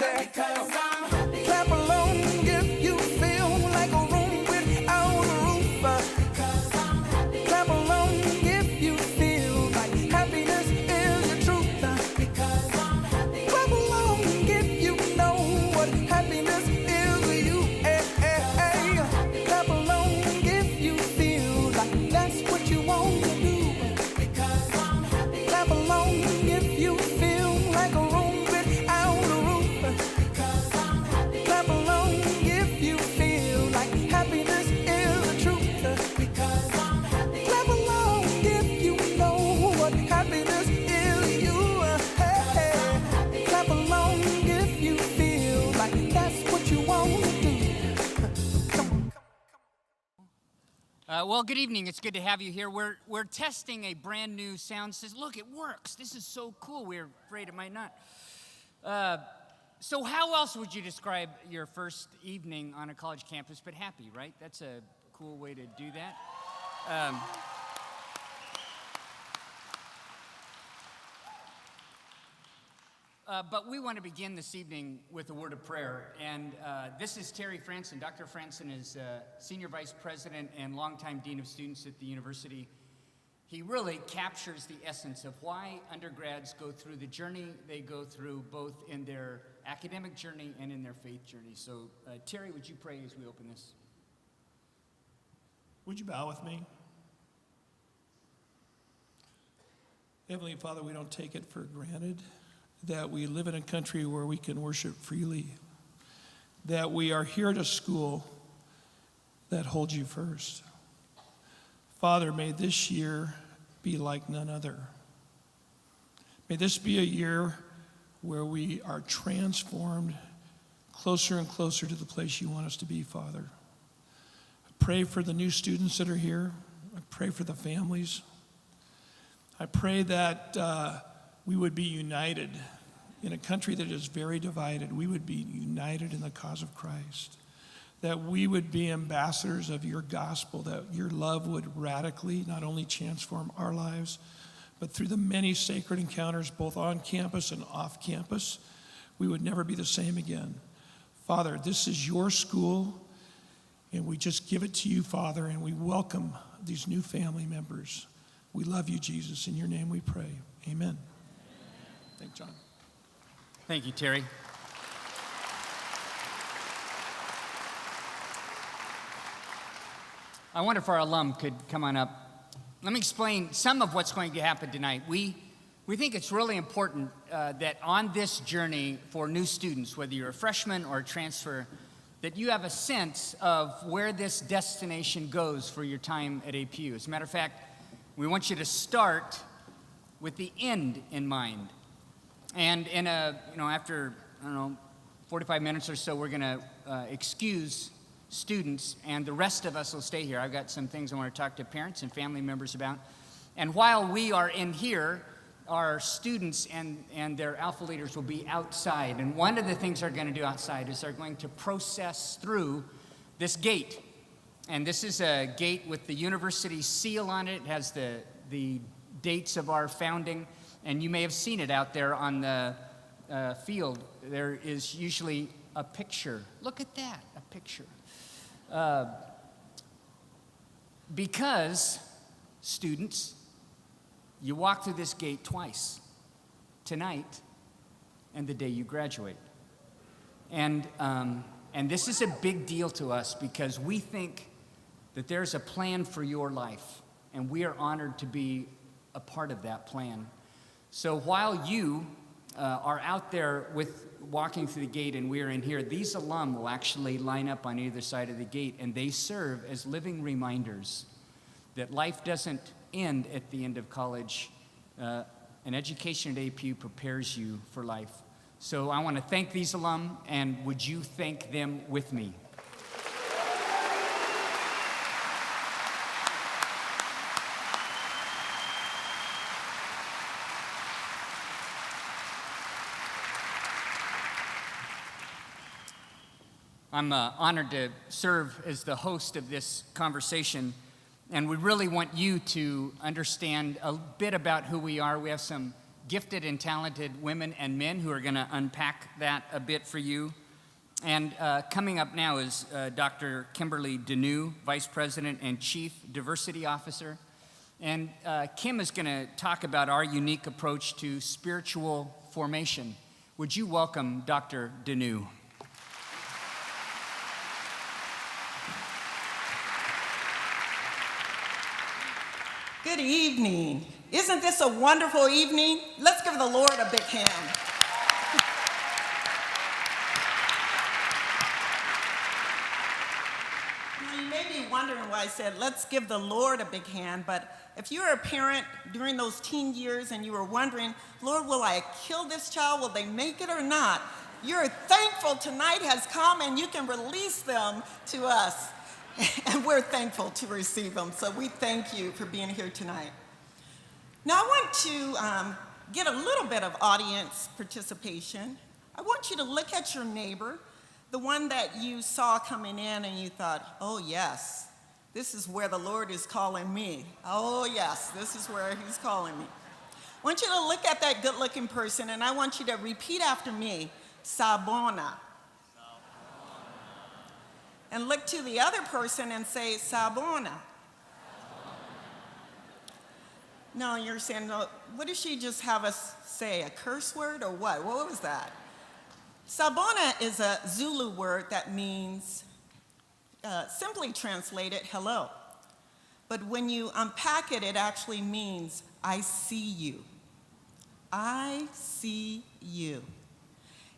say, clap along if you feel like a room without a roof. Clap along if you feel like happiness is the truth. Clap along if you know what happiness is to you. Clap along if you feel like that's what you want to do. Clap along if you feel like a room without a roof. Clap along if you feel like happiness is the truth. Clap along if you know what happiness is to you. Clap along if you feel like that's what you want to do. Come on. Well, good evening. It's good to have you here. We're testing a brand new sound system. Look, it works. This is so cool. We're afraid it might not. So how else would you describe your first evening on a college campus but happy, right? That's a cool way to do that. But we want to begin this evening with a word of prayer. And this is Terry Franson. Dr. Franson is Senior Vice President and longtime Dean of Students at the university. He really captures the essence of why undergrads go through the journey they go through, both in their academic journey and in their faith journey. So, Terry, would you pray as we open this? Would you bow with me? Heavenly Father, we don't take it for granted that we live in a country where we can worship freely, that we are here at a school that holds you first. Father, may this year be like none other. May this be a year where we are transformed closer and closer to the place you want us to be, Father. I pray for the new students that are here. I pray for the families. I pray that we would be united in a country that is very divided. We would be united in the cause of Christ. That we would be ambassadors of your gospel, that your love would radically not only transform our lives, but through the many sacred encounters, both on campus and off campus, we would never be the same again. Father, this is your school, and we just give it to you, Father, and we welcome these new family members. We love you, Jesus. In your name we pray. Amen. Thank John. Thank you, Terry. I wonder if our alum could come on up. Let me explain some of what's going to happen tonight. We think it's really important that on this journey for new students, whether you're a freshman or a transfer, that you have a sense of where this destination goes for your time at APU. As a matter of fact, we want you to start with the end in mind. And in after, 45 minutes or so, we're going to excuse students, and the rest of us will stay here. I've got some things I want to talk to parents and family members about. And while we are in here, our students and their alpha leaders will be outside. And one of the things they're going to do outside is they're going to process through this gate. And this is a gate with the university seal on it. It has the dates of our founding. And you may have seen it out there on the field. There is usually a picture. Look at that, a picture. Because, students, you walk through this gate twice, tonight and the day you graduate. And this is a big deal to us because we think that there's a plan for your life, and we are honored to be a part of that plan. So while you are out there walking through the gate and we're in here, these alum will actually line up on either side of the gate, and they serve as living reminders that life doesn't end at the end of college. An education at APU prepares you for life. So I want to thank these alum, and would you thank them with me? I'm honored to serve as the host of this conversation, and we really want you to understand a bit about who we are. We have some gifted and talented women and men who are going to unpack that a bit for you. And coming up now is Dr. Kimberly Deneau, Vice President and Chief Diversity Officer. And Kim is going to talk about our unique approach to spiritual formation. Would you welcome Dr. Deneau? Good evening. Isn't this a wonderful evening? Let's give the Lord a big hand. You may be wondering why I said, let's give the Lord a big hand, but if you're a parent during those teen years and you were wondering, Lord, will I kill this child? Will they make it or not? You're thankful tonight has come and you can release them to us. And we're thankful to receive them. So we thank you for being here tonight. Now I want to get a little bit of audience participation. I want you to look at your neighbor, the one that you saw coming in and you thought, oh yes, this is where the Lord is calling me. Oh yes, this is where he's calling me. I want you to look at that good-looking person and I want you to repeat after me, Sabona. And look to the other person and say, Sabona. No, you're saying, no, what did she just have us say, a curse word or what? What was that? Sabona is a Zulu word that means, simply translated, hello. But when you unpack it, it actually means, I see you. I see you.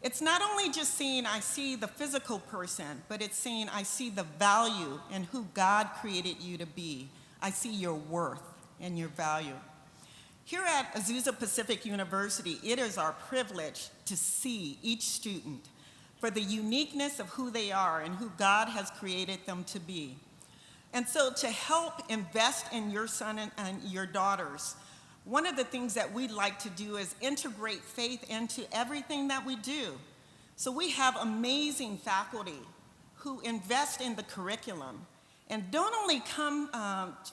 It's not only just saying I see the physical person, but it's saying I see the value in who God created you to be. I see your worth and your value. Here at Azusa Pacific University, it is our privilege to see each student for the uniqueness of who they are and who God has created them to be. And so to help invest in your son and your daughters, one of the things that we'd like to do is integrate faith into everything that we do. So we have amazing faculty who invest in the curriculum and don't only come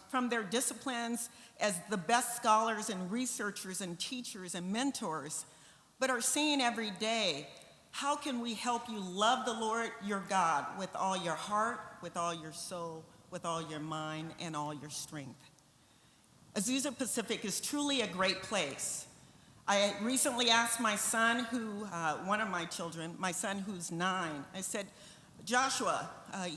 from their disciplines as the best scholars and researchers and teachers and mentors, but are saying every day, how can we help you love the Lord your God with all your heart, with all your soul, with all your mind, and all your strength? Azusa Pacific is truly a great place. I recently asked my son one of my children, my son who's 9, I said, Joshua,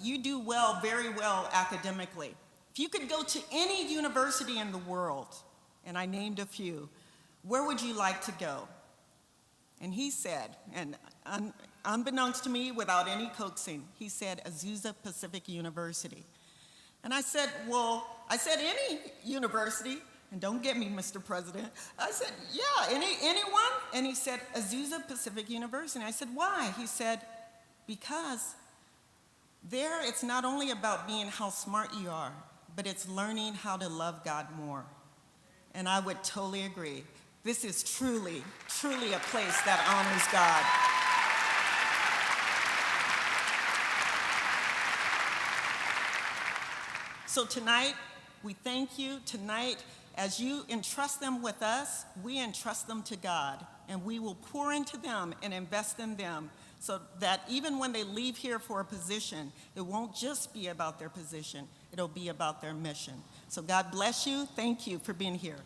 you do well, very well academically. If you could go to any university in the world, and I named a few, where would you like to go? And he said, and unbeknownst to me, without any coaxing, he said Azusa Pacific University. And I said, any university, and don't get me, Mr. President. I said, yeah, anyone? And he said, Azusa Pacific University. I said, why? He said, because there it's not only about being how smart you are, but it's learning how to love God more. And I would totally agree. This is truly, truly a place that honors God. So tonight, we thank you. Tonight, as you entrust them with us, we entrust them to God, and we will pour into them and invest in them so that even when they leave here for a position, it won't just be about their position, it'll be about their mission. So God bless you. Thank you for being here.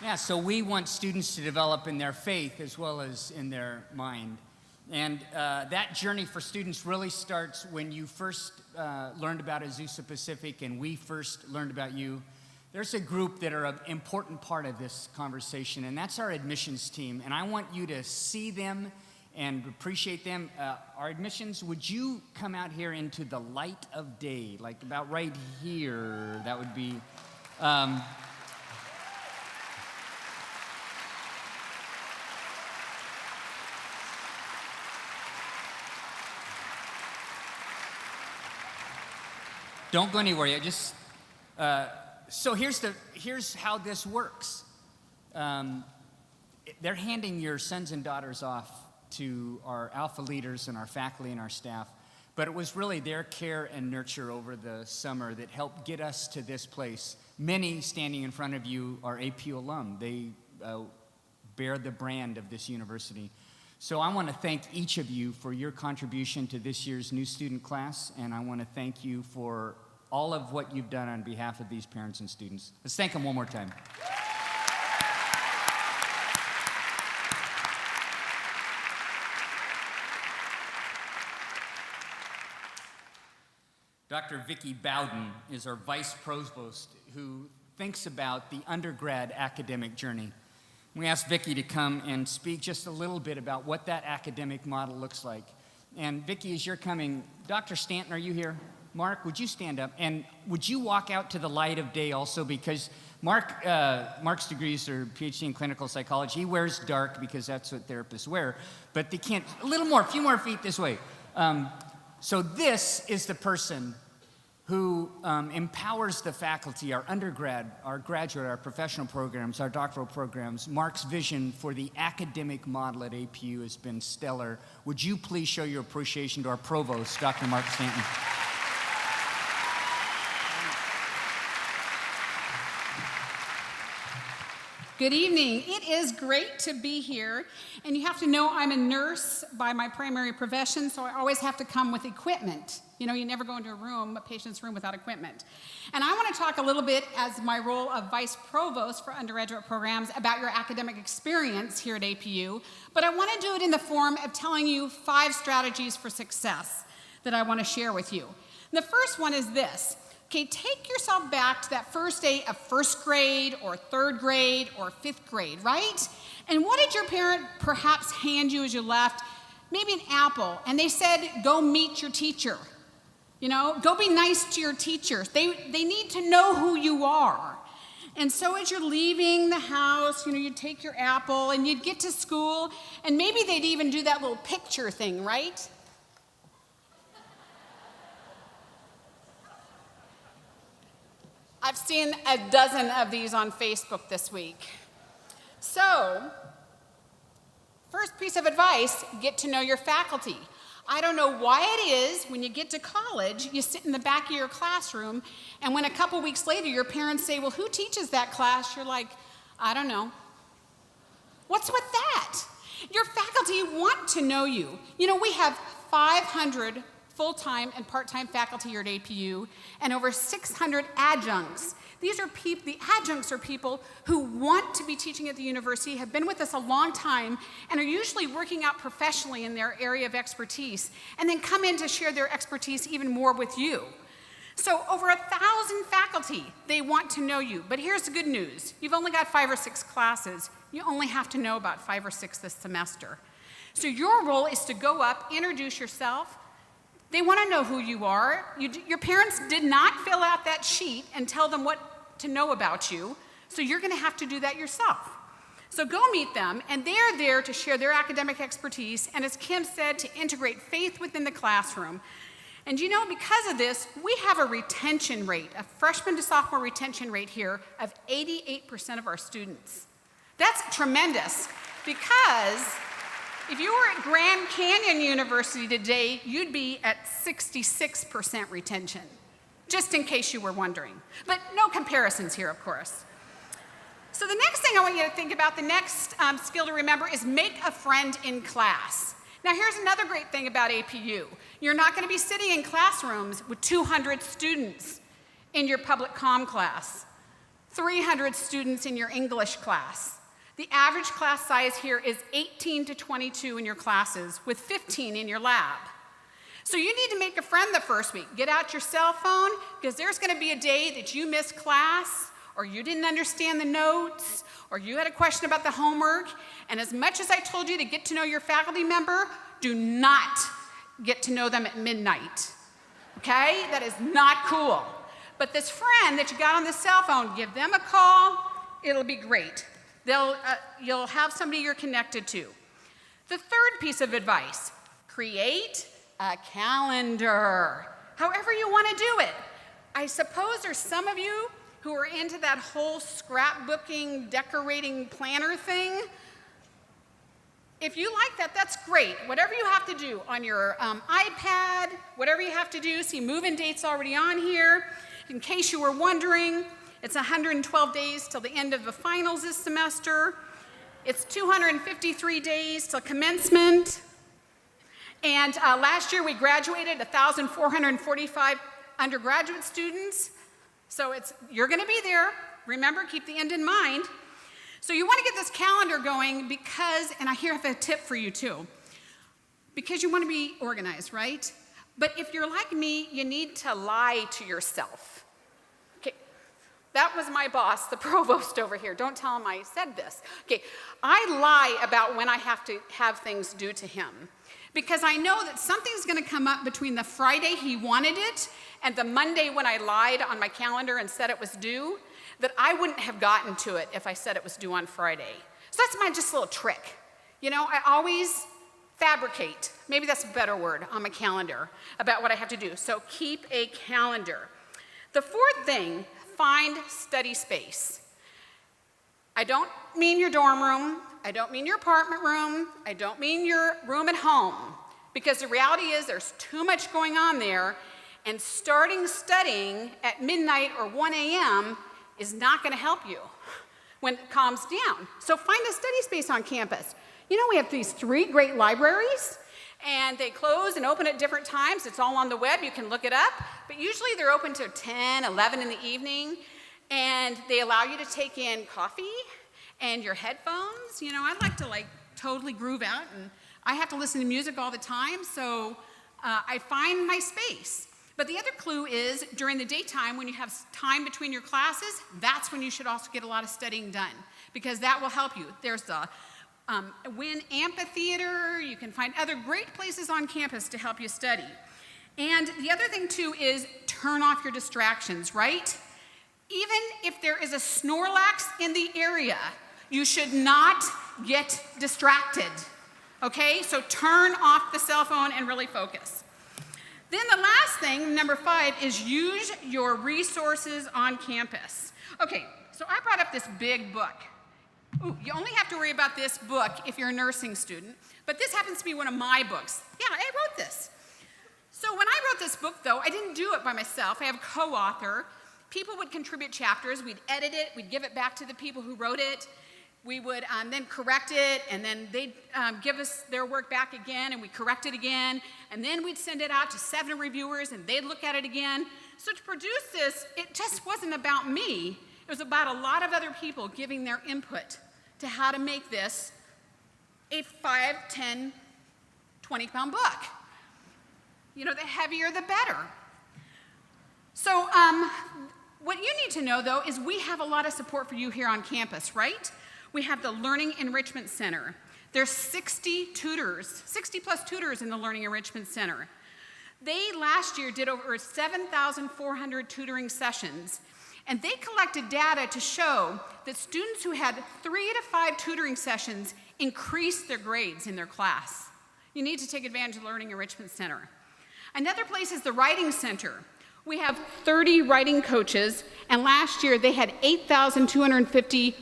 Yeah, so we want students to develop in their faith as well as in their mind. And that journey for students really starts when you first learned about Azusa Pacific and we first learned about you. There's a group that are an important part of this conversation, and that's our admissions team. And I want you to see them and appreciate them. Our admissions, would you come out here into the light of day, like about right here? That would be... Don't go anywhere yet. Just so here's how this works. They're handing your sons and daughters off to our alpha leaders and our faculty and our staff. But it was really their care and nurture over the summer that helped get us to this place. Many standing in front of you are APU alum. They bear the brand of this university. So I want to thank each of you for your contribution to this year's new student class, and I want to thank you for all of what you've done on behalf of these parents and students. Let's thank them one more time. Dr. Vicki Bowden is our vice provost who thinks about the undergrad academic journey. We asked Vicki to come and speak just a little bit about what that academic model looks like. And Vicki, as you're coming, Dr. Stanton, are you here? Mark, would you stand up? And would you walk out to the light of day also? Because Mark's degrees are PhD in clinical psychology. He wears dark because that's what therapists wear. But they can't, a few more feet this way. So this is the person who empowers the faculty, our undergrad, our graduate, our professional programs, our doctoral programs. Mark's vision for the academic model at APU has been stellar. Would you please show your appreciation to our provost, Dr. Mark Stanton? Good evening. It is great to be here. And you have to know I'm a nurse by my primary profession, so I always have to come with equipment. You know, you never go into a patient's room without equipment. And I want to talk a little bit, as my role of vice provost for undergraduate programs, about your academic experience here at APU. But I want to do it in the form of telling you 5 strategies for success that I want to share with you. The first one is this. Okay, take yourself back to that first day of first grade or third grade or fifth grade, right? And what did your parent perhaps hand you as you left? Maybe an apple, and they said, go meet your teacher. You know, go be nice to your teachers. They need to know who you are. And so as you're leaving the house, you know, you'd take your apple and you'd get to school, and maybe they'd even do that little picture thing, right? I've seen a dozen of these on Facebook this week. So, first piece of advice, get to know your faculty. I don't know why it is when you get to college, you sit in the back of your classroom, and when a couple weeks later your parents say, well, who teaches that class? You're like, I don't know. What's with that? Your faculty want to know you. You know, we have 500 full-time and part-time faculty here at APU, and over 600 adjuncts. The adjuncts are people who want to be teaching at the university, have been with us a long time, and are usually working out professionally in their area of expertise, and then come in to share their expertise even more with you. So over 1,000 faculty, they want to know you. But here's the good news. You've only got 5 or 6 classes. You only have to know about 5 or 6 this semester. So your role is to go up, introduce yourself. They want to know who you are. Your parents did not fill out that sheet and tell them what to know about you, so you're going to have to do that yourself. So go meet them, and they're there to share their academic expertise, and as Kim said, to integrate faith within the classroom. And you know, because of this, we have a retention rate, a freshman to sophomore retention rate here of 88% of our students. That's tremendous, because if you were at Grand Canyon University today, you'd be at 66% retention, just in case you were wondering. But no comparisons here, of course. So the next thing I want you to think about, the next skill to remember, is make a friend in class. Now here's another great thing about APU. You're not going to be sitting in classrooms with 200 students in your public comm class, 300 students in your English class. The average class size here is 18 to 22 in your classes, with 15 in your lab. So you need to make a friend the first week. Get out your cell phone, because there's going to be a day that you missed class, or you didn't understand the notes, or you had a question about the homework. And as much as I told you to get to know your faculty member, do not get to know them at midnight. Okay? That is not cool. But this friend that you got on the cell phone, give them a call. It'll be great. You'll have somebody you're connected to. The third piece of advice, create a calendar, however you want to do it. I suppose there's some of you who are into that whole scrapbooking, decorating planner thing. if you like that, that's great. Whatever you have to do on your iPad, whatever you have to do, see move-in dates already on here. In case you were wondering, it's 112 days till the end of the finals this semester. It's 253 days till commencement. And last year we graduated 1,445 undergraduate students. So you're gonna be there. Remember, keep the end in mind. So you wanna get this calendar going because, and I here have a tip for you too, because you wanna be organized, right? But if you're like me, you need to lie to yourself. Okay, that was my boss, the provost over here. Don't tell him I said this. Okay, I lie about when I have to have things due to him because I know that something's gonna come up between the Friday he wanted it and the Monday when I lied on my calendar and said it was due, that I wouldn't have gotten to it if I said it was due on Friday. So that's my just little trick. You know, I always fabricate, maybe that's a better word, on my calendar about what I have to do. So keep a calendar. The fourth thing, find study space. I don't mean your dorm room, I don't mean your apartment room, I don't mean your room at home, because the reality is there's too much going on there, and starting studying at midnight or 1 a.m. is not gonna help you when it calms down. So find a study space on campus. You know, we have these 3 great libraries, and they close and open at different times. It's all on the web, you can look it up, but usually they're open till 10, 11 in the evening, and they allow you to take in coffee and your headphones. You know, I like to totally groove out, and I have to listen to music all the time, so I find my space. But the other clue is during the daytime when you have time between your classes, that's when you should also get a lot of studying done because that will help you. There's the Wynn Amphitheater. You can find other great places on campus to help you study. And the other thing too is turn off your distractions, right? Even if there is a Snorlax in the area, you should not get distracted, okay? So turn off the cell phone and really focus. Then the last thing, number 5, is use your resources on campus. Okay, so I brought up this big book. Ooh, you only have to worry about this book if you're a nursing student, but this happens to be one of my books. Yeah, I wrote this. So when I wrote this book, though, I didn't do it by myself. I have a co-author. People would contribute chapters. We'd edit it. We'd give it back to the people who wrote it. We would then correct it, and then they'd give us their work back again, and we'd correct it again, and then we'd send it out to 7 reviewers, and they'd look at it again. So to produce this, it just wasn't about me. It was about a lot of other people giving their input to how to make this a 5, 10, 20-pound book. You know, the heavier, the better. So what you need to know, though, is we have a lot of support for you here on campus, right? We have the Learning Enrichment Center. There's 60 tutors, 60+ tutors in the Learning Enrichment Center. They last year did over 7,400 tutoring sessions, and they collected data to show that students who had 3 to 5 tutoring sessions increased their grades in their class. You need to take advantage of the Learning Enrichment Center. Another place is the Writing Center. We have 30 writing coaches, and last year they had 8,250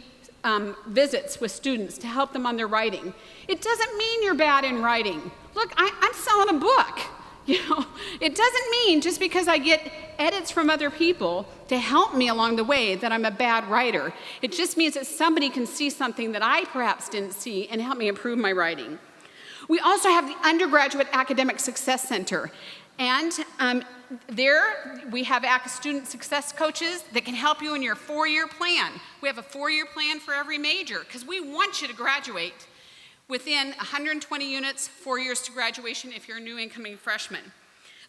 visits with students to help them on their writing. It doesn't mean you're bad in writing. Look, I'm selling a book. You know, it doesn't mean just because I get edits from other people to help me along the way that I'm a bad writer. It just means that somebody can see something that I perhaps didn't see and help me improve my writing. We also have the Undergraduate Academic Success Center. And there we have student success coaches that can help you in your 4-year plan. We have a 4-year plan for every major because we want you to graduate within 120 units, 4 years to graduation if you're a new incoming freshman.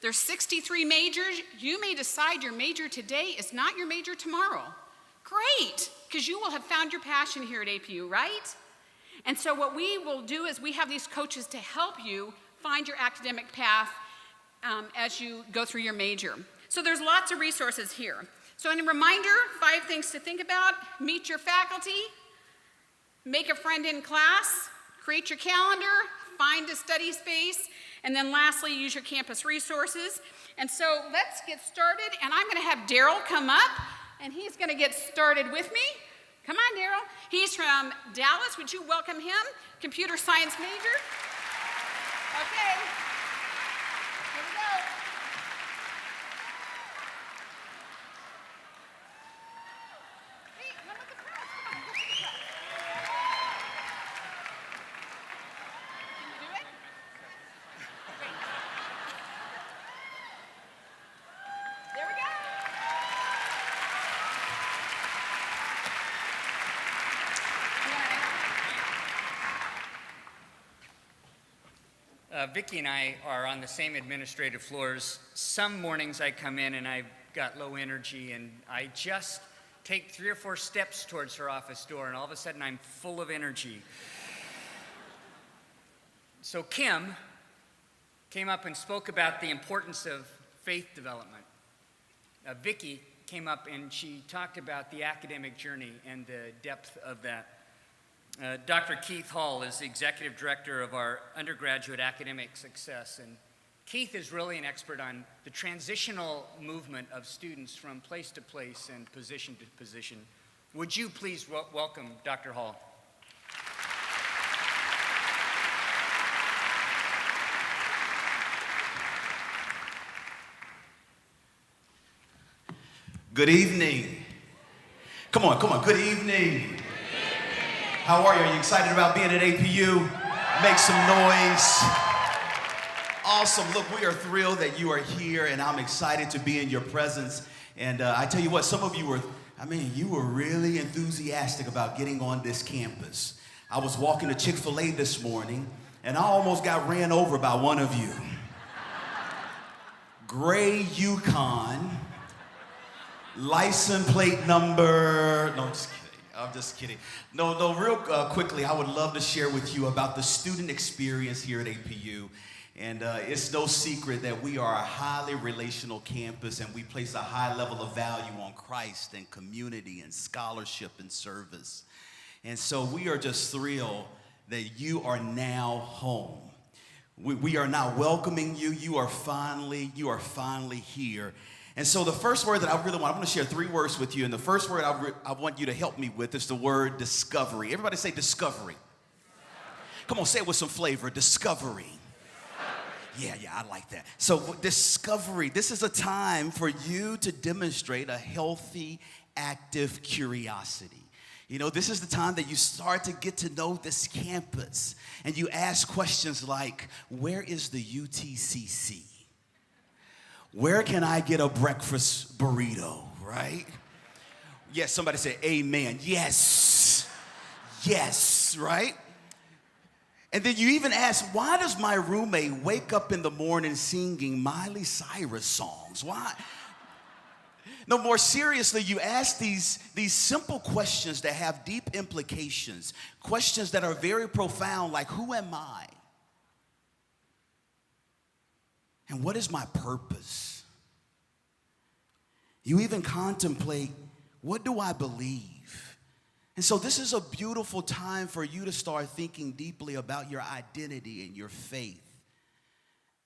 There's 63 majors. You may decide your major today is not your major tomorrow. Great, because you will have found your passion here at APU, right? And so what we will do is we have these coaches to help you find your academic path as you go through your major. So there's lots of resources here. So in a reminder, 5 things to think about: meet your faculty, make a friend in class, create your calendar, find a study space, and then lastly, use your campus resources. And so let's get started, and I'm gonna have Daryl come up, and he's gonna get started with me. Come on, Daryl. He's from Dallas. Would you welcome him? Computer science major. Okay. Here we go. Hey, one with the press. Come on, go to the press. Can you do it? Great. There we go. Vicki and I are on the same administrative floors. Some mornings I come in and I've got low energy and I just take 3 or 4 steps towards her office door and all of a sudden I'm full of energy. So Kim came up and spoke about the importance of faith development. Vicki came up and she talked about the academic journey and the depth of that. Dr. Keith Hall is the executive director of our undergraduate academic success, and Keith is really an expert on the transitional movement of students from place to place and position to position. Would you please welcome Dr. Hall? Good evening. Come on, good evening. How are you? Are you excited about being at APU? Make some noise. Awesome. Look, we are thrilled that you are here, and I'm excited to be in your presence. And I tell you what, some of you were really enthusiastic about getting on this campus. I was walking to Chick-fil-A this morning, and I almost got ran over by one of you. Gray Yukon, license plate number, no, I'm just kidding. No, real quickly, I would love to share with you about the student experience here at APU. And it's no secret that we are a highly relational campus and we place a high level of value on Christ and community and scholarship and service. And so we are just thrilled that you are now home. We are now welcoming you. You are finally here. And so the first word that I really want, I'm going to share 3 words with you. And the first word I want you to help me with is the word discovery. Everybody say discovery. Come on, say it with some flavor. Discovery. Yeah, I like that. So discovery, this is a time for you to demonstrate a healthy, active curiosity. You know, this is the time that you start to get to know this campus. And you ask questions like, where is the UTCC? Where can I get a breakfast burrito, right? Yes, somebody said amen. Yes, right? And then you even ask, why does my roommate wake up in the morning singing Miley Cyrus songs? Why? No, more seriously, you ask these simple questions that have deep implications, questions that are very profound, like who am I? And what is my purpose? You even contemplate, what do I believe? And so this is a beautiful time for you to start thinking deeply about your identity and your faith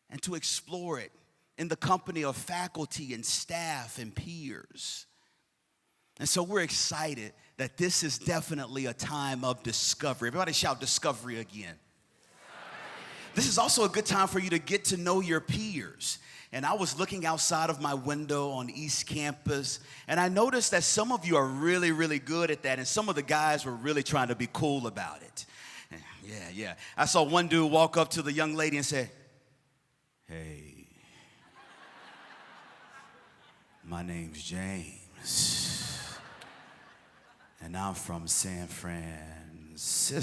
and to explore it in the company of faculty and staff and peers. And so we're excited that this is definitely a time of discovery. Everybody shout discovery again. This is also a good time for you to get to know your peers. And I was looking outside of my window on East Campus, and I noticed that some of you are really, really good at that, and some of the guys were really trying to be cool about it. Yeah. I saw one dude walk up to the young lady and say, "Hey, my name's James, and I'm from San Francisco."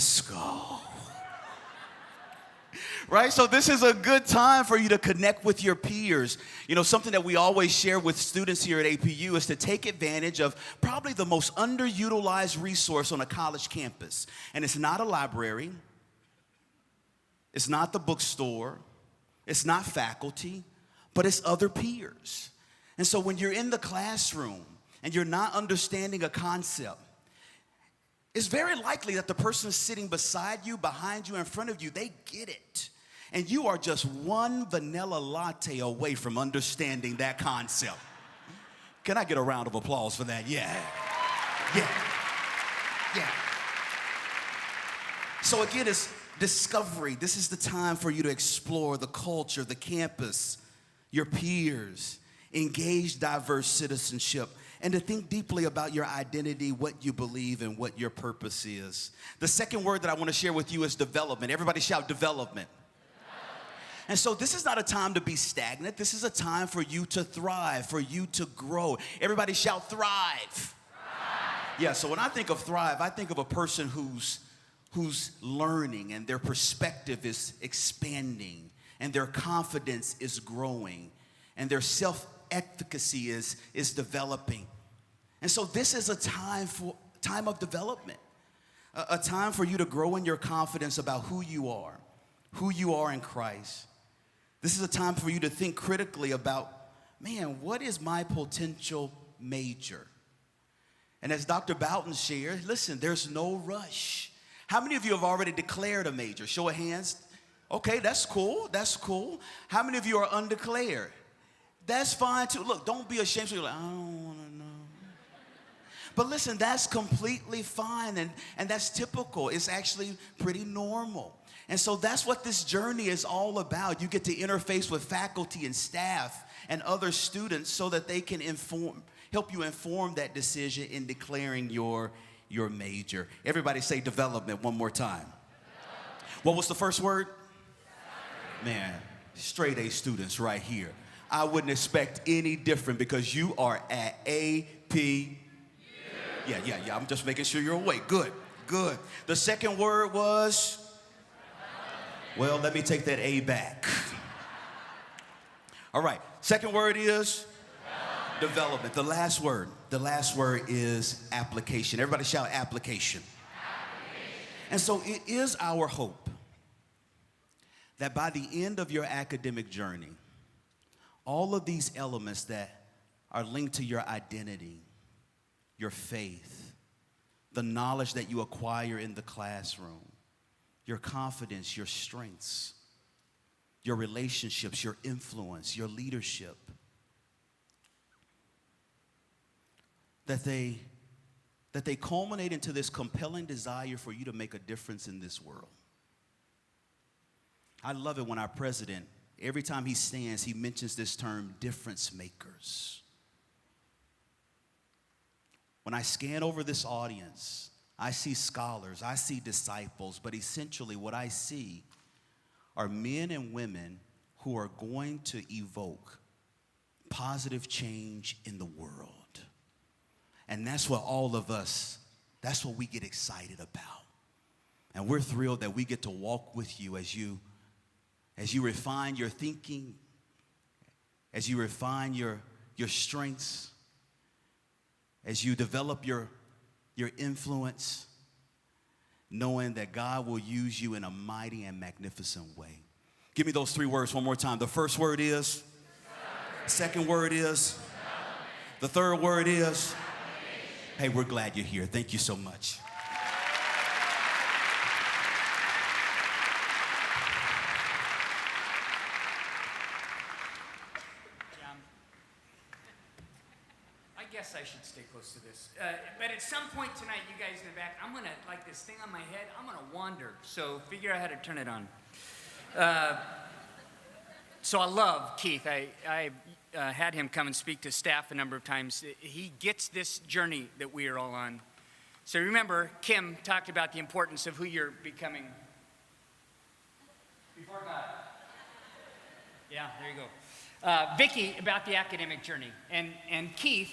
Right? So this is a good time for you to connect with your peers. You know, something that we always share with students here at APU is to take advantage of probably the most underutilized resource on a college campus. And it's not a library. It's not the bookstore. It's not faculty, but it's other peers. And so when you're in the classroom and you're not understanding a concept, it's very likely that the person sitting beside you, behind you, in front of you, they get it. And you are just one vanilla latte away from understanding that concept. Can I get a round of applause for that? Yeah. So again, it's discovery. This is the time for you to explore the culture, the campus, your peers, engage diverse citizenship, and to think deeply about your identity, what you believe, and what your purpose is. The second word that I want to share with you is development. Everybody shout development. And so this is not a time to be stagnant. This is a time for you to thrive, for you to grow. Everybody shout thrive. Yeah, so when I think of thrive, I think of a person who's learning and their perspective is expanding and their confidence is growing and their self-efficacy is developing. And so this is a time of development, a time for you to grow in your confidence about who you are in Christ. This is a time for you to think critically about, man, what is my potential major? And as Dr. Boughton shared, listen, there's no rush. How many of you have already declared a major? Show of hands. Okay, that's cool. That's cool. How many of you are undeclared? That's fine too. Look, don't be ashamed. So you're like, I don't want to know. But listen, that's completely fine, and that's typical. It's actually pretty normal. And so that's what this journey is all about. You get to interface with faculty and staff and other students so that they can help you inform that decision in declaring your major. Everybody say development one more time. What was the first word? Man, straight A students right here. I wouldn't expect any different because you are at APU. Yeah. I'm just making sure you're awake. Good. The second word was, well, let me take that A back. All right. Second word is development. The last word is application. Everybody shout application. And so it is our hope that by the end of your academic journey, all of these elements that are linked to your identity, your faith, the knowledge that you acquire in the classroom, your confidence, your strengths, your relationships, your influence, your leadership, that they culminate into this compelling desire for you to make a difference in this world. I love it when our president, every time he stands, he mentions this term, difference makers. When I scan over this audience, I see scholars, I see disciples, but essentially what I see are men and women who are going to evoke positive change in the world. And that's what all of us, that's what we get excited about. And we're thrilled that we get to walk with you as you refine your thinking, as you refine your strengths, as you develop your influence, knowing that God will use you in a mighty and magnificent way. Give me those three words one more time. The first word is, second word is, the third word is, hey, we're glad you're here. Thank you so much. I guess I should stay close to this. But at some point tonight, you guys in the back, I'm going to, like this thing on my head, I'm going to wander. So figure out how to turn it on. So I love Keith. I had him come and speak to staff a number of times. He gets this journey that we are all on. So remember, Kim talked about the importance of who you're becoming before God. Yeah, there you go. Vicky about the academic journey. And Keith,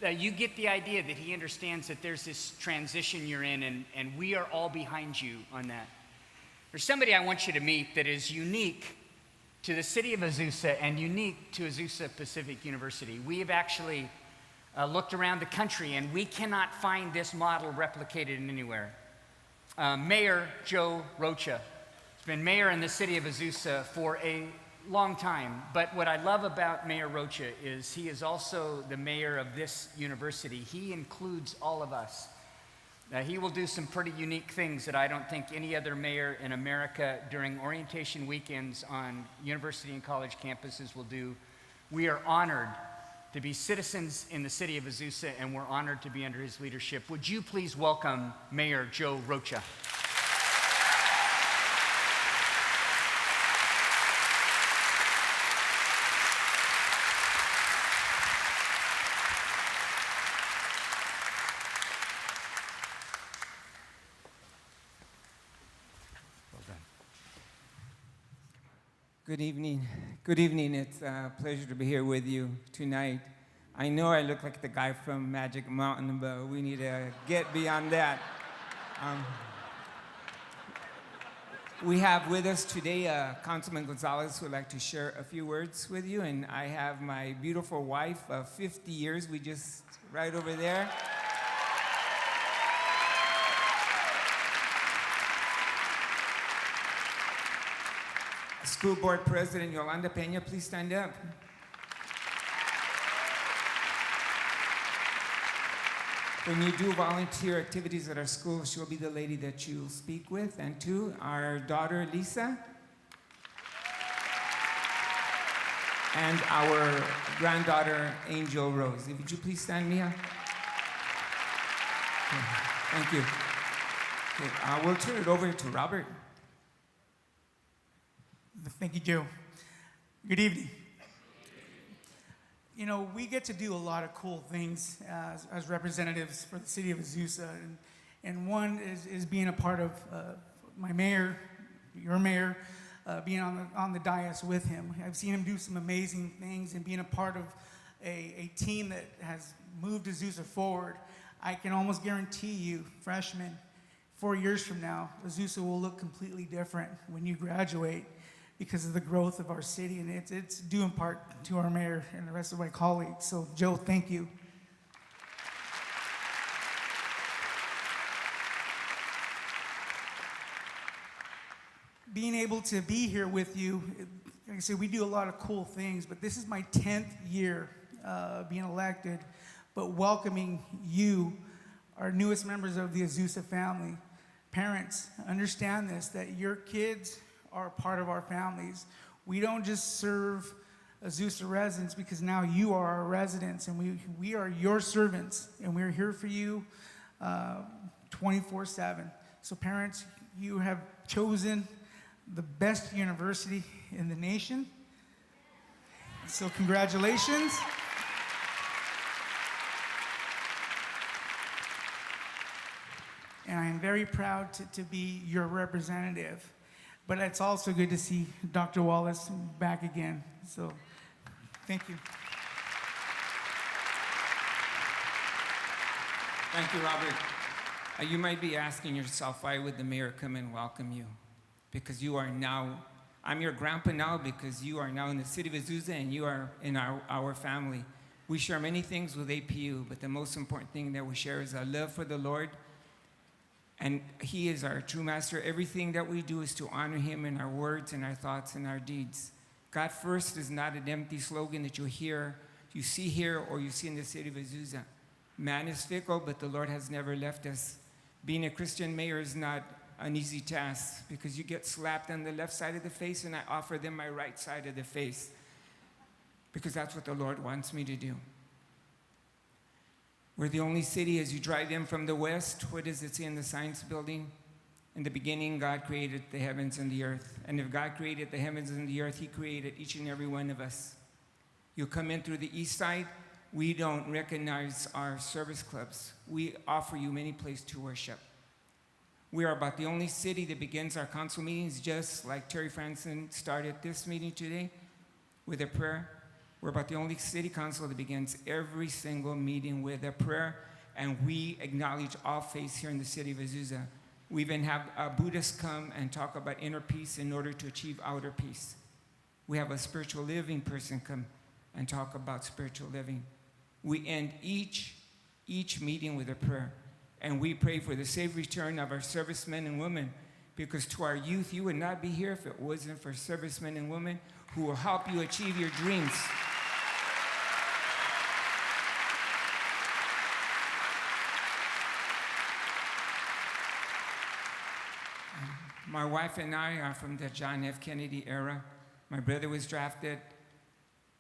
you get the idea that he understands that there's this transition you're in, and we are all behind you on that. There's somebody I want you to meet that is unique to the city of Azusa and unique to Azusa Pacific University. We have actually looked around the country, and we cannot find this model replicated anywhere. Mayor Joe Rocha has been mayor in the city of Azusa for a long time, but what I love about Mayor Rocha is he is also the mayor of this university. He includes all of us. He will do some pretty unique things that I don't think any other mayor in America during orientation weekends on university and college campuses will do. We are honored to be citizens in the city of Azusa, and we're honored to be under his leadership. Would you please welcome Mayor Joe Rocha? Good evening. Good evening. It's a pleasure to be here with you tonight. I know I look like the guy from Magic Mountain, but we need to get beyond that. We have with us today Councilman Gonzalez who would like to share a few words with you, and I have my beautiful wife of 50 years. We just right over there. School Board President Yolanda Pena, please stand up. When you do volunteer activities at our school, she'll be the lady that you'll speak with. And two, our daughter Lisa. And our granddaughter Angel Rose. Would you please stand, Mia? Okay, thank you. Okay, we'll turn it over to Robert. Thank you, Joe. Good evening. You know, we get to do a lot of cool things as representatives for the city of Azusa, and one is being a part of my mayor, your mayor, being on the dais with him. I've seen him do some amazing things, and being a part of a team that has moved Azusa forward. I can almost guarantee you, freshmen, 4 years from now, Azusa will look completely different when you graduate, because of the growth of our city, and it's due in part to our mayor and the rest of my colleagues. So, Joe, thank you. Being able to be here with you, like I said, we do a lot of cool things, but this is my 10th year being elected, but welcoming you, our newest members of the Azusa family. Parents, understand this, that your kids are part of our families. We don't just serve Azusa residents because now you are our residents, and we are your servants, and we're here for you 24/7. So parents, you have chosen the best university in the nation. So congratulations. And I am very proud to be your representative. But it's also good to see Dr. Wallace back again. So, thank you. Thank you, Robert. You might be asking yourself, why would the mayor come and welcome you? Because you are now, I'm your grandpa now because you are now in the city of Azusa and you are in our family. We share many things with APU, but the most important thing that we share is a love for the Lord. And he is our true master. Everything that we do is to honor him in our words and our thoughts and our deeds. God first is not an empty slogan that you see here, or you see in the city of Azusa. Man is fickle, but the Lord has never left us. Being a Christian mayor is not an easy task because you get slapped on the left side of the face, and I offer them my right side of the face because that's what the Lord wants me to do. We're the only city, as you drive in from the west, what does it say in the science building? In the beginning, God created the heavens and the earth. And if God created the heavens and the earth, he created each and every one of us. You come in through the east side, we don't recognize our service clubs. We offer you many places to worship. We are about the only city that begins our council meetings just like Terry Franson started this meeting today with a prayer. We're about the only city council that begins every single meeting with a prayer, and we acknowledge all faiths here in the city of Azusa. We even have Buddhists come and talk about inner peace in order to achieve outer peace. We have a spiritual living person come and talk about spiritual living. We end each meeting with a prayer, and we pray for the safe return of our servicemen and women, because to our youth, you would not be here if it wasn't for servicemen and women who will help you achieve your dreams. My wife and I are from the John F. Kennedy era. My brother was drafted.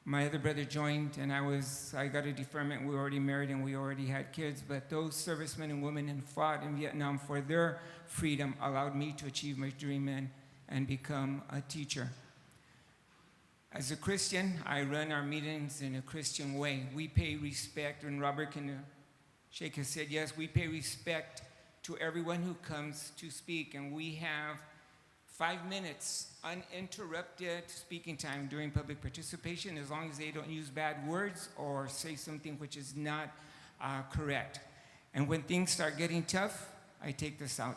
My other brother joined, and I got a deferment. We were already married and we already had kids, but those servicemen and women who fought in Vietnam for their freedom allowed me to achieve my dream and become a teacher. As a Christian, I run our meetings in a Christian way. We pay respect, and Robert can shake his head, yes, we pay respect to everyone who comes to speak, and we have 5 minutes uninterrupted speaking time during public participation, as long as they don't use bad words or say something which is not correct. And when things start getting tough, I take this out.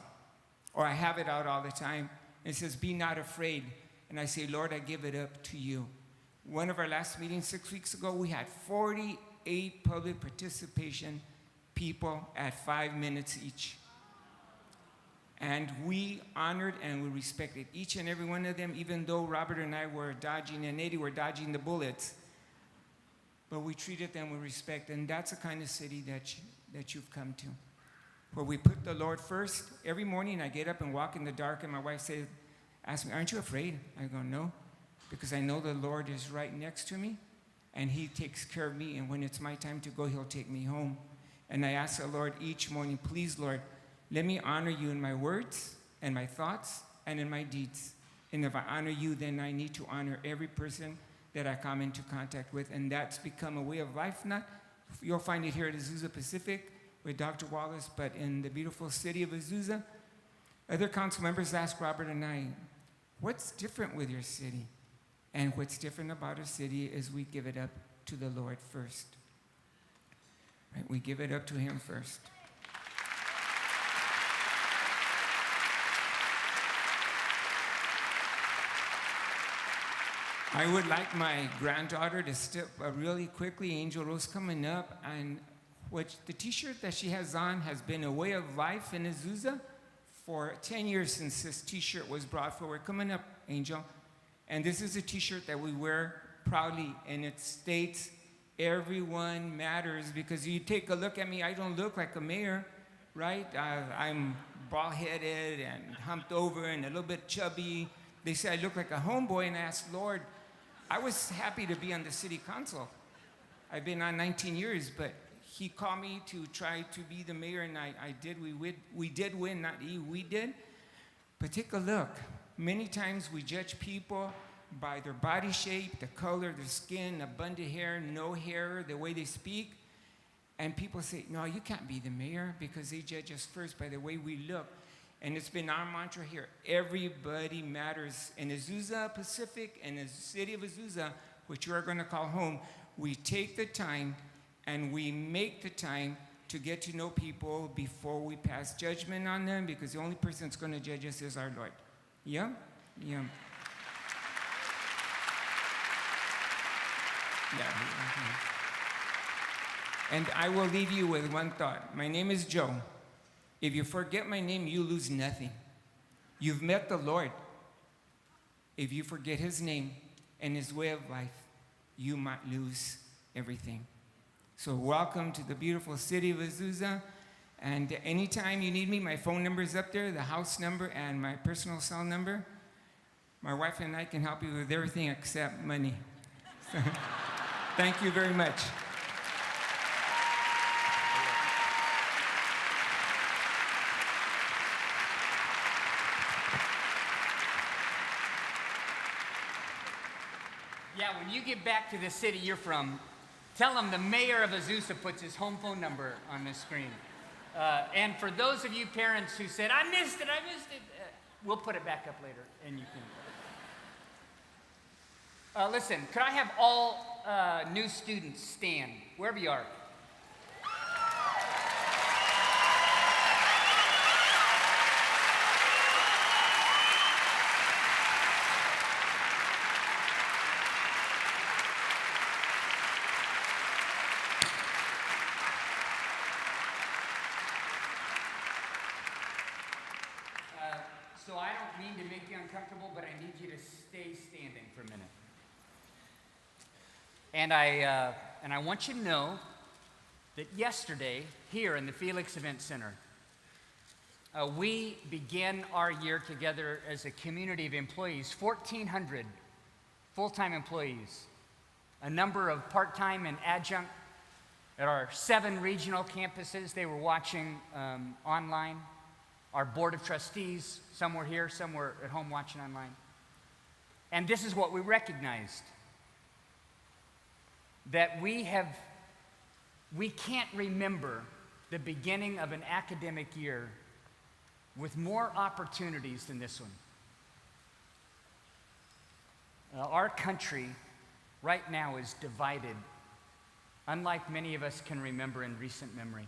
Or I have it out all the time. It says, be not afraid. And I say, Lord, I give it up to you. One of our last meetings 6 weeks ago, we had 48 public participation people at 5 minutes each. And we honored and we respected each and every one of them, even though Robert and I were dodging and Eddie were dodging the bullets. But we treated them with respect, and that's the kind of city that you've come to, where we put the Lord first. Every morning I get up and walk in the dark, and my wife asks me, aren't you afraid? I go, no, because I know the Lord is right next to me, and he takes care of me, and when it's my time to go, he'll take me home. And I ask the Lord each morning, please, Lord, let me honor you in my words and my thoughts and in my deeds. And if I honor you, then I need to honor every person that I come into contact with. And that's become a way of life. You'll find it here at Azusa Pacific with Dr. Wallace, but in the beautiful city of Azusa, other council members ask Robert and I, what's different with your city? And what's different about our city is we give it up to the Lord first. Right? We give it up to him first. I would like my granddaughter to step really quickly. Angel Rose coming up, and the t-shirt that she has on has been a way of life in Azusa for 10 years since this t-shirt was brought forward. Coming up, Angel. And this is a t-shirt that we wear proudly, and it states, everyone matters, because you take a look at me, I don't look like a mayor, right? I'm bald-headed and humped over and a little bit chubby. They say I look like a homeboy, and I asked, Lord, I was happy to be on the city council. I've been on 19 years, but he called me to try to be the mayor, and I did. We did win, not he, we did. But take a look. Many times we judge people by their body shape, the color, their skin, abundant hair, no hair, the way they speak. And people say, no, you can't be the mayor, because they judge us first by the way we look. And it's been our mantra here. Everybody matters. In Azusa Pacific and the city of Azusa, which you are going to call home, we take the time and we make the time to get to know people before we pass judgment on them, because the only person that's going to judge us is our Lord. Yeah? Yeah. Yeah. And I will leave you with one thought. My name is Joe. If you forget my name, you lose nothing. You've met the Lord. If you forget his name and his way of life, you might lose everything. So welcome to the beautiful city of Azusa. And anytime you need me, my phone number is up there, the house number and my personal cell number. My wife and I can help you with everything except money. So, thank you very much. Yeah, when you get back to the city you're from, tell them the mayor of Azusa puts his home phone number on the screen. And for those of you parents who said, I missed it, we'll put it back up later, and you can. Listen, could I have all new students stand, wherever you are? So I don't mean to make you uncomfortable, but I need you to stay standing for a minute. And I want you to know that yesterday, here in the Felix Event Center, we began our year together as a community of employees, 1,400 full-time employees, a number of part-time and adjunct at our 7 regional campuses. They were watching online. Our board of trustees, some were here, some were at home watching online. And this is what we recognized, that we can't remember the beginning of an academic year with more opportunities than this one. Our country right now is divided, unlike many of us can remember in recent memory.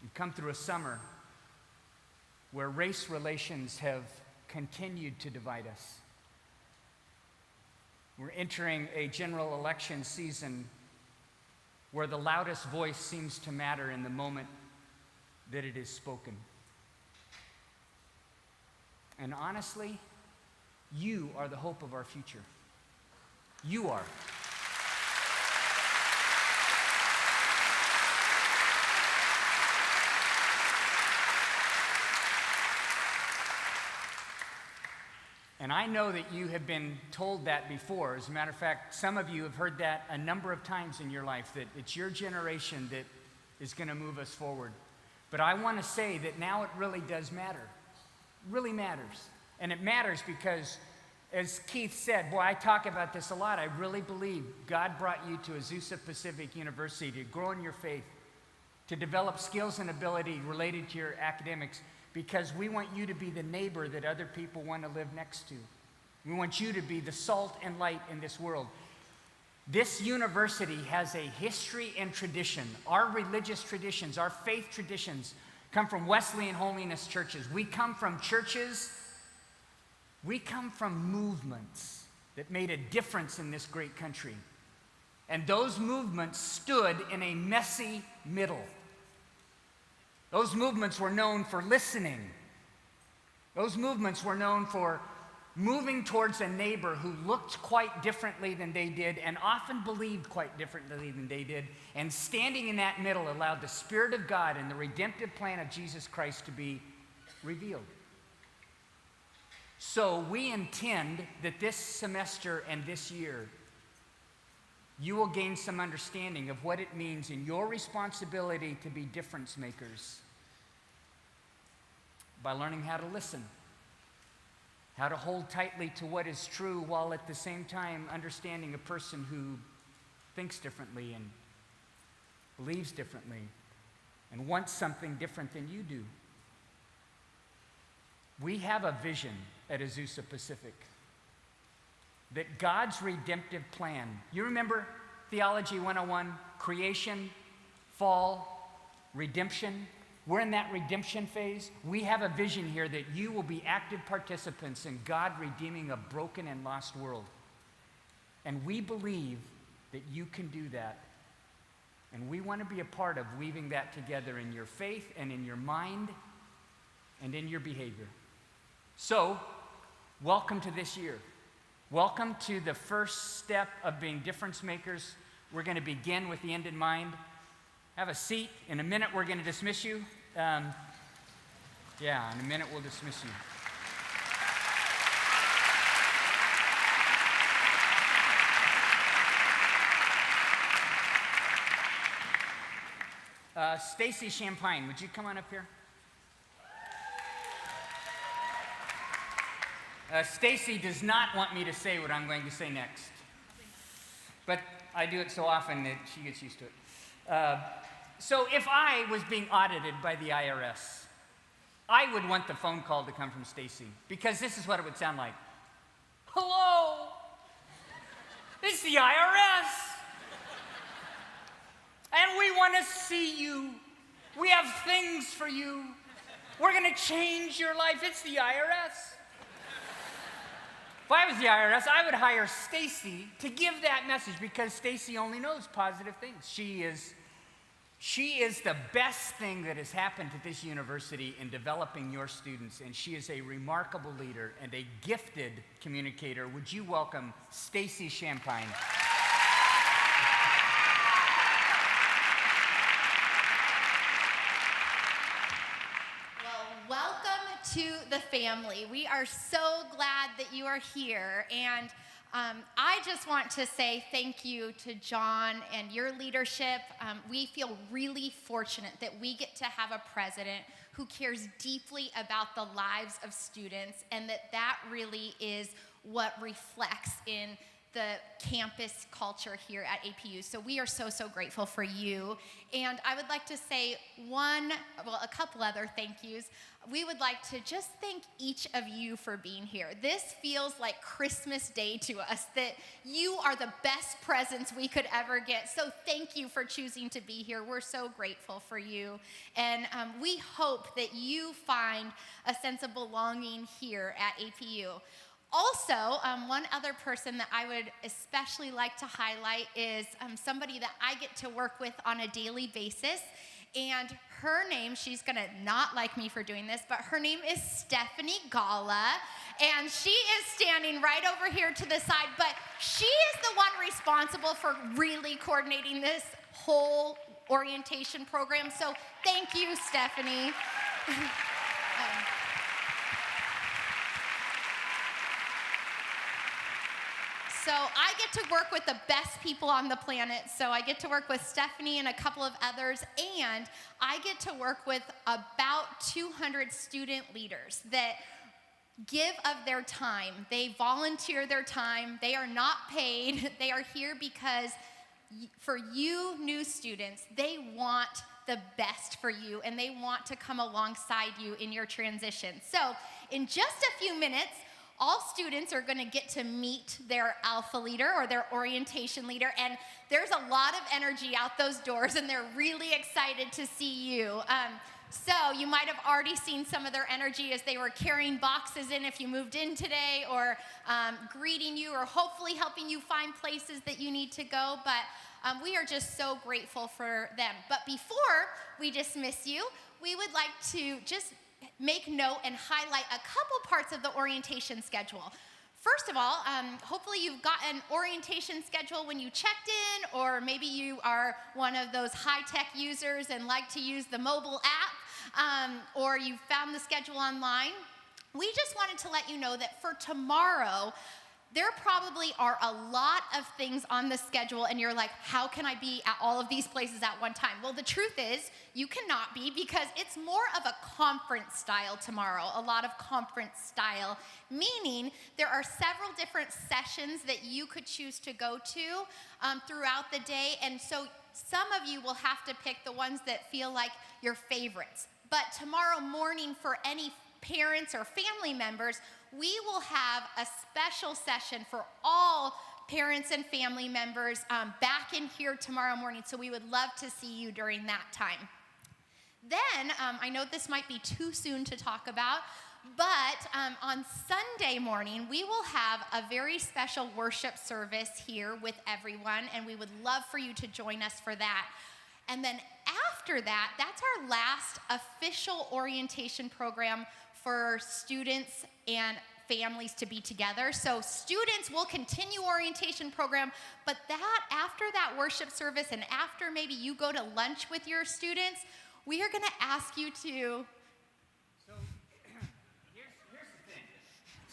We've come through a summer where race relations have continued to divide us. We're entering a general election season where the loudest voice seems to matter in the moment that it is spoken. And honestly, you are the hope of our future. You are. And I know that you have been told that before. As a matter of fact, some of you have heard that a number of times in your life, that it's your generation that is going to move us forward. But I want to say that now it really does matter. It really matters. And it matters because, as Keith said, boy, I talk about this a lot. I really believe God brought you to Azusa Pacific University to grow in your faith, to develop skills and ability related to your academics, because we want you to be the neighbor that other people want to live next to. We want you to be the salt and light in this world. This university has a history and tradition. Our religious traditions, our faith traditions, come from Wesleyan holiness churches. We come from churches, we come from movements that made a difference in this great country. And those movements stood in a messy middle. Those movements were known for listening. Those movements were known for moving towards a neighbor who looked quite differently than they did and often believed quite differently than they did. And standing in that middle allowed the Spirit of God and the redemptive plan of Jesus Christ to be revealed. So we intend that this semester and this year, you will gain some understanding of what it means in your responsibility to be difference makers by learning how to listen, how to hold tightly to what is true while at the same time understanding a person who thinks differently and believes differently and wants something different than you do. We have a vision at Azusa Pacific that God's redemptive plan, you remember Theology 101, creation, fall, redemption? We're in that redemption phase. We have a vision here that you will be active participants in God redeeming a broken and lost world. And we believe that you can do that. And we want to be a part of weaving that together in your faith and in your mind and in your behavior. So, welcome to this year. Welcome to the first step of being difference makers. We're going to begin with the end in mind. Have a seat. In a minute, we're going to dismiss you. In a minute, we'll dismiss you. Stacy Champagne, would you come on up here? Stacy does not want me to say what I'm going to say next. But I do it so often that she gets used to it. So if I was being audited by the IRS, I would want the phone call to come from Stacy, because this is what it would sound like. Hello, it's the IRS, and we want to see you. We have things for you. We're going to change your life. It's the IRS. If I was the IRS, I would hire Stacy to give that message, because Stacy only knows positive things. She is the best thing that has happened to this university in developing your students, and she is a remarkable leader and a gifted communicator. Would you welcome Stacy Champagne? To the family. We are so glad that you are here, and I just want to say thank you to John and your leadership. We feel really fortunate that we get to have a president who cares deeply about the lives of students, and that really is what reflects in the campus culture here at APU. So we are so, so grateful for you. And I would like to say a couple other thank yous. We would like to just thank each of you for being here. This feels like Christmas Day to us, that you are the best presents we could ever get. So thank you for choosing to be here. We're so grateful for you. And we hope that you find a sense of belonging here at APU. Also, one other person that I would especially like to highlight is somebody that I get to work with on a daily basis. And her name, she's going to not like me for doing this, but her name is Stephanie Gala. And she is standing right over here to the side. But she is the one responsible for really coordinating this whole orientation program. So thank you, Stephanie. So I get to work with the best people on the planet. So I get to work with Stephanie and a couple of others, and I get to work with about 200 student leaders that give of their time. They volunteer their time. They are not paid. They are here because for you new students, they want the best for you, and they want to come alongside you in your transition. So in just a few minutes, all students are going to get to meet their alpha leader or their orientation leader, and there's a lot of energy out those doors, and they're really excited to see you. So you might have already seen some of their energy as they were carrying boxes in if you moved in today, or greeting you, or hopefully helping you find places that you need to go, but we are just so grateful for them. But before we dismiss you, we would like to just make note and highlight a couple parts of the orientation schedule. First of all, hopefully you've got an orientation schedule when you checked in, or maybe you are one of those high-tech users and like to use the mobile app, or you found the schedule online. We just wanted to let you know that for tomorrow, there probably are a lot of things on the schedule, and you're like, how can I be at all of these places at one time? Well, the truth is, you cannot be, because it's more of a conference style tomorrow, a lot of conference style, meaning there are several different sessions that you could choose to go to throughout the day, and so some of you will have to pick the ones that feel like your favorites. But tomorrow morning, for any parents or family members, we will have a special session for all parents and family members back in here tomorrow morning, so we would love to see you during that time. Then, I know this might be too soon to talk about, but on Sunday morning, we will have a very special worship service here with everyone, and we would love for you to join us for that. And then after that, that's our last official orientation program for students and families to be together. So students will continue orientation program, but that after that worship service and after maybe you go to lunch with your students, we are going to ask you to. So here's the thing.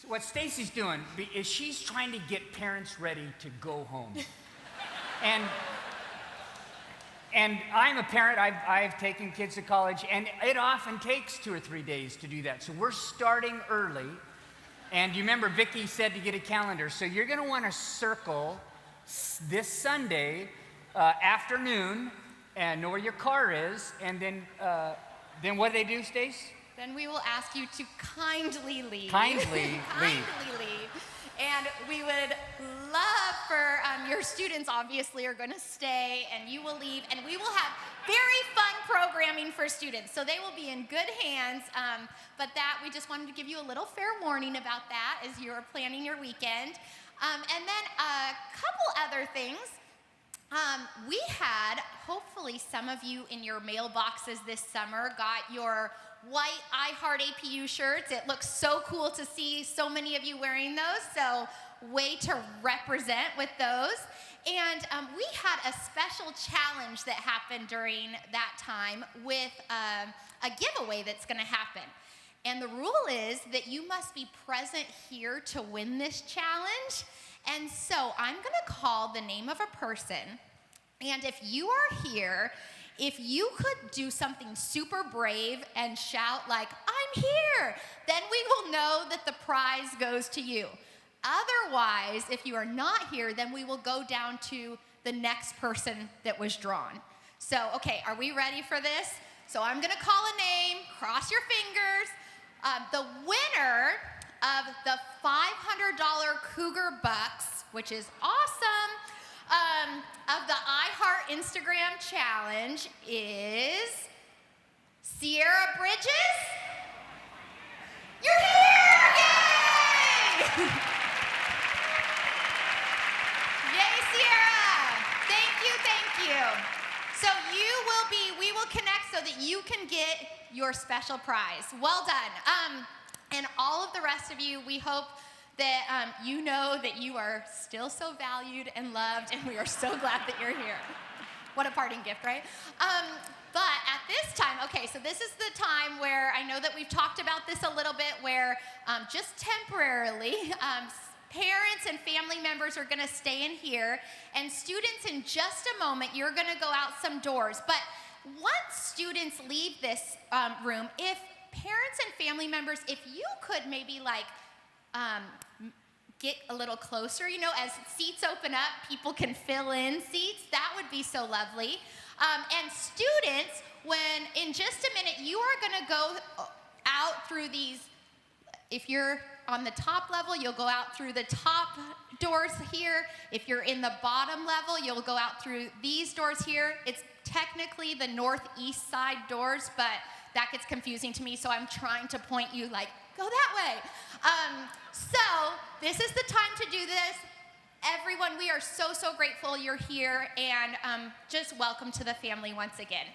So what Stacy's doing is she's trying to get parents ready to go home. And I'm a parent, I've taken kids to college, and it often takes 2 or 3 days to do that. So we're starting early, and you remember Vicki said to get a calendar. So you're gonna wanna circle this Sunday afternoon and know where your car is, and then what do they do, Stace? Then we will ask you to kindly leave. Kindly leave. Kindly leave. And we would love for your students, obviously, are going to stay, and you will leave, and we will have very fun programming for students. So they will be in good hands, but that, we just wanted to give you a little fair warning about that as you're planning your weekend. And then a couple other things. We had, hopefully some of you in your mailboxes this summer got your white I Heart APU shirts. It looks so cool to see so many of you wearing those, so way to represent with those. And we had a special challenge that happened during that time with a giveaway that's gonna happen. And the rule is that you must be present here to win this challenge. And so I'm gonna call the name of a person, and if you are here, if you could do something super brave and shout like, I'm here, then we will know that the prize goes to you. Otherwise, if you are not here, then we will go down to the next person that was drawn. So, okay, are we ready for this? So I'm gonna call a name, cross your fingers. The winner of the $500 Cougar Bucks, which is awesome, of the iHeart Instagram Challenge is Sierra Bridges. You're here! Yay! Yay, Sierra! Thank you. So we will connect so that you can get your special prize. Well done. And all of the rest of you, we hope that you know that you are still so valued and loved, and we are so glad that you're here. What a parting gift, right? But at this time, okay, so this is the time where I know that we've talked about this a little bit, where just temporarily, parents and family members are gonna stay in here, and students, in just a moment, you're gonna go out some doors. But once students leave this room, if parents and family members, if you could maybe get a little closer, you know, as seats open up, people can fill in seats, that would be so lovely. And students, in just a minute, you are gonna go out through these. If you're on the top level, you'll go out through the top doors here. If you're in the bottom level, you'll go out through these doors here. It's technically the northeast side doors, but that gets confusing to me, so I'm trying to point you like, go that way. So this is the time to do this. Everyone, we are so, so grateful you're here, and just welcome to the family once again.